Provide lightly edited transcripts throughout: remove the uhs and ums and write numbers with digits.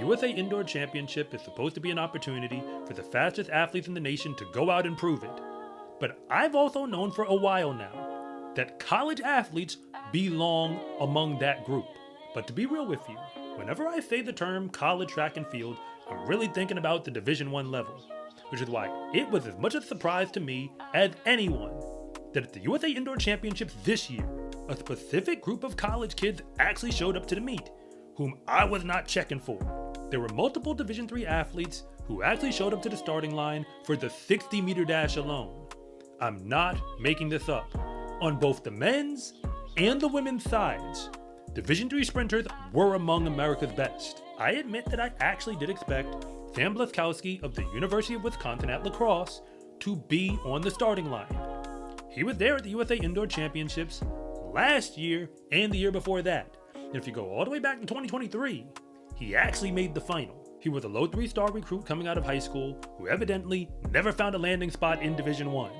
USA Indoor Championship is supposed to be an opportunity for the fastest athletes in the nation to go out and prove it. But I've also known for a while now that college athletes belong among that group. But to be real with you, whenever I say the term college track and field, I'm really thinking about the Division I level, which is why it was as much a surprise to me as anyone that at the USA Indoor Championships this year, a specific group of college kids actually showed up to the meet, whom I was not checking for. There were multiple Division III athletes who actually showed up to the starting line for the 60-meter dash alone. I'm not making this up. On both the men's and the women's sides, Division III sprinters were among America's best. I admit that I actually did expect Sam Blaskowski of the University of Wisconsin at La Crosse to be on the starting line. He was there at the USA Indoor Championships last year and the year before that. And if you go all the way back to 2023, he actually made the final. He was a low 3-star recruit coming out of high school who evidently never found a landing spot in Division I.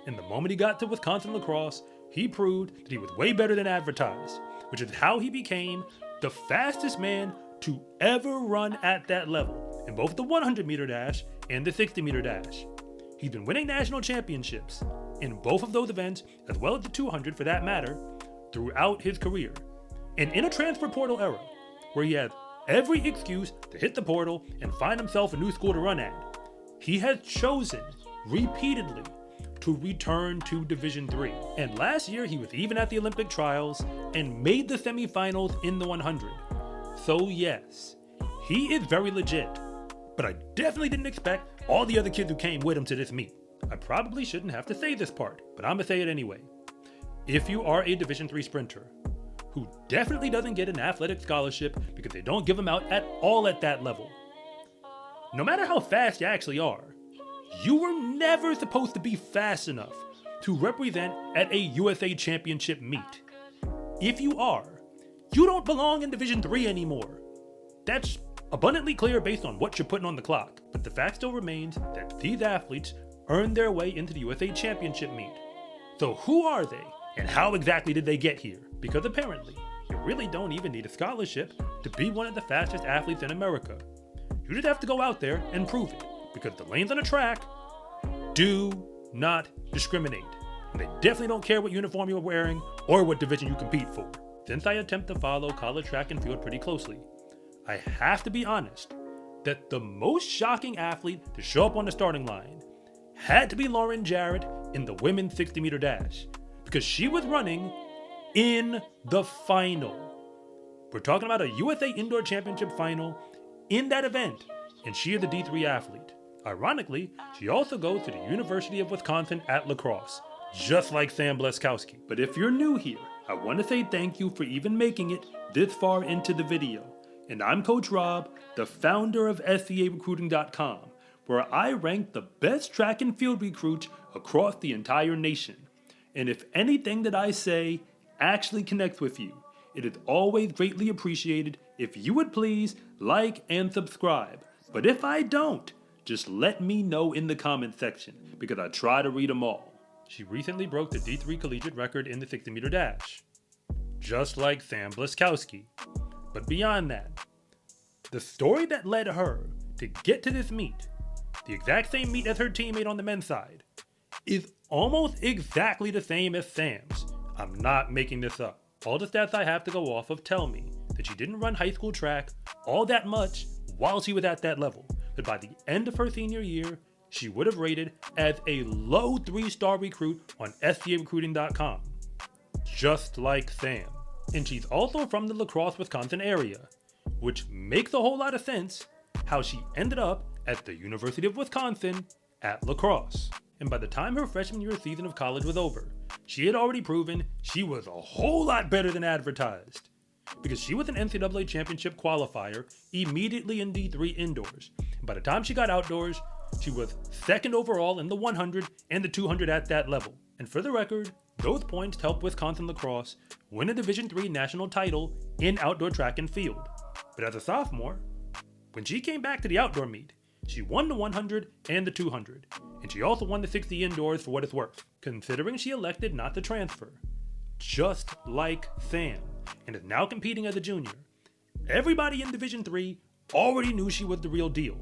And the moment he got to Wisconsin La Crosse, he proved that he was way better than advertised, which is how he became the fastest man to ever run at that level in both the 100-meter dash and the 60-meter dash. He's been winning national championships in both of those events, as well as the 200 for that matter, throughout his career. And in a transfer portal era, where he has every excuse to hit the portal and find himself a new school to run at, he has chosen repeatedly to return to Division III. And last year he was even at the Olympic trials and made the semifinals in the 100. So yes, he is very legit, but I definitely didn't expect all the other kids who came with him to this meet. I probably shouldn't have to say this part, but I'm gonna say it anyway. If you are a Division III sprinter who definitely doesn't get an athletic scholarship because they don't give them out at all at that level, no matter how fast you actually are, you were never supposed to be fast enough to represent at a USA Championship meet. If you are, you don't belong in Division III anymore. That's abundantly clear based on what you're putting on the clock. But the fact still remains that these athletes earned their way into the USA Championship meet. So who are they, and how exactly did they get here? Because apparently, you really don't even need a scholarship to be one of the fastest athletes in America. You just have to go out there and prove it, because the lanes on the track do not discriminate. And they definitely don't care what uniform you're wearing or what division you compete for. Since I attempt to follow college track and field pretty closely, I have to be honest that the most shocking athlete to show up on the starting line had to be Lauren Jarrett in the women's 60-meter dash, because she was running in the final. We're talking about a USA Indoor Championship final in that event, and she is a D3 athlete. Ironically, she also goes to the University of Wisconsin at La Crosse, just like Sam Blaskowski. But if you're new here, I want to say thank you for even making it this far into the video. And I'm Coach Rob, the founder of SCArecruiting.com, where I rank the best track and field recruits across the entire nation. And if anything that I say actually connects with you, it is always greatly appreciated if you would please like and subscribe. But if I don't, just let me know in the comment section, because I try to read them all. She recently broke the D3 collegiate record in the 60-meter dash, just like Sam Blaskowski. But beyond that, the story that led her to get to this meet, the exact same meet as her teammate on the men's side, is almost exactly the same as Sam's. I'm not making this up. All the stats I have to go off of tell me that she didn't run high school track all that much while she was at that level. But by the end of her senior year, she would have rated as a low 3-star recruit on SCArecruiting.com, just like Sam. And she's also from the La Crosse, Wisconsin area, which makes a whole lot of sense how she ended up at the University of Wisconsin at La Crosse. And by the time her freshman year season of college was over, she had already proven she was a whole lot better than advertised, because she was an NCAA championship qualifier immediately in D3 indoors. And by the time she got outdoors, she was second overall in the 100 and the 200 at that level. And for the record, those points helped Wisconsin La Crosse win a Division III national title in outdoor track and field. But as a sophomore, when she came back to the outdoor meet, she won the 100 and the 200, and she also won the 60 indoors for what it's worth, considering she elected not to transfer, just like Sam, and is now competing as a junior. Everybody in Division III already knew she was the real deal.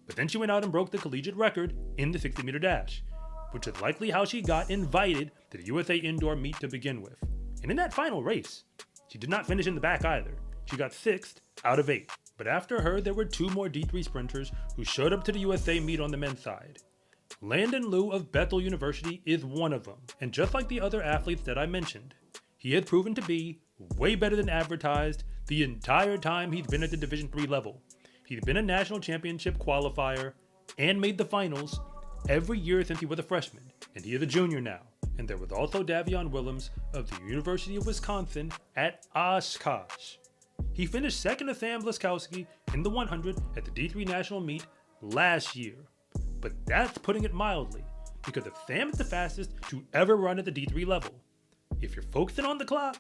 But then she went out and broke the collegiate record in the 60-meter dash, which is likely how she got invited to the USA Indoor Meet to begin with. And in that final race, she did not finish in the back either. She got 6th out of 8. But after her, there were 2 more D3 sprinters who showed up to the USA Meet on the men's side. Landen Liu of Bethel University is one of them. And just like the other athletes that I mentioned, he has proven to be way better than advertised the entire time he's been at the Division III level. He's been a national championship qualifier and made the finals every year since he was a freshman, and he is a junior now. And there was also Davian Willems of the University of Wisconsin at Oshkosh. He finished second to Sam Blaskowski in the 100 at the D3 National Meet last year. But that's putting it mildly, because if Sam is the fastest to ever run at the D3 level, if you're focusing on the clock,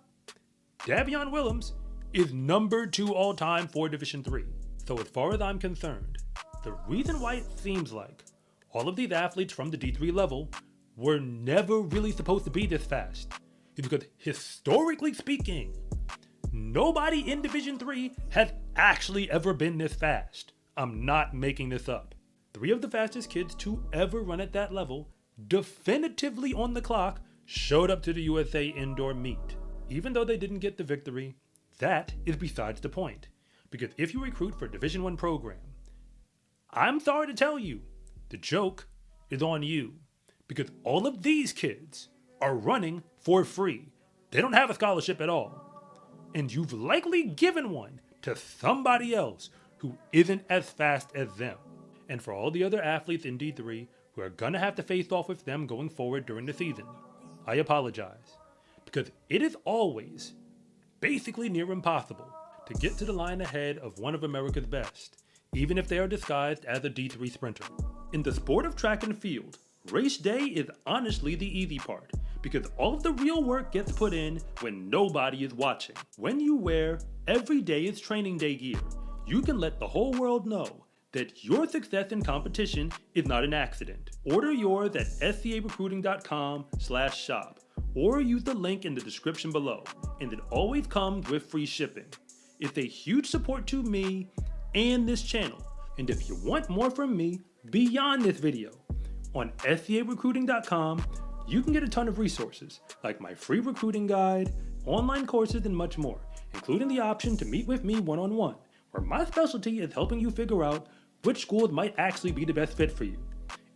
Davian Willems is number 2 all-time for Division III. So as far as I'm concerned, the reason why it seems like all of these athletes from the D3 level were never really supposed to be this fast is because, historically speaking, nobody in Division III has actually ever been this fast. I'm not making this up. 3 of the fastest kids to ever run at that level, definitively on the clock, showed up to the USA Indoor Meet. Even though they didn't get the victory, that is besides the point. Because if you recruit for a Division I program, I'm sorry to tell you, the joke is on you. Because all of these kids are running for free. They don't have a scholarship at all. And you've likely given one to somebody else who isn't as fast as them. And for all the other athletes in D3 who are gonna have to face off with them going forward during the season, I apologize. Because it is always basically near impossible to get to the line ahead of one of America's best, even if they are disguised as a D3 sprinter. In the sport of track and field, race day is honestly the easy part, because all of the real work gets put in when nobody is watching. When you wear every day is training day gear, you can let the whole world know that your success in competition is not an accident. Order yours at scarecruiting.com/shop or use the link in the description below, and it always comes with free shipping. It's a huge support to me and this channel, and if you want more from me beyond this video, on scarecruiting.com, you can get a ton of resources, like my free recruiting guide, online courses, and much more, including the option to meet with me one-on-one, where my specialty is helping you figure out which schools might actually be the best fit for you.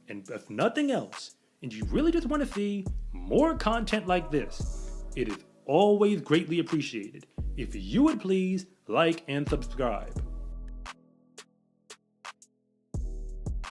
And if nothing else, and you really just want to see more content like this, it is always greatly appreciated if you would please like and subscribe.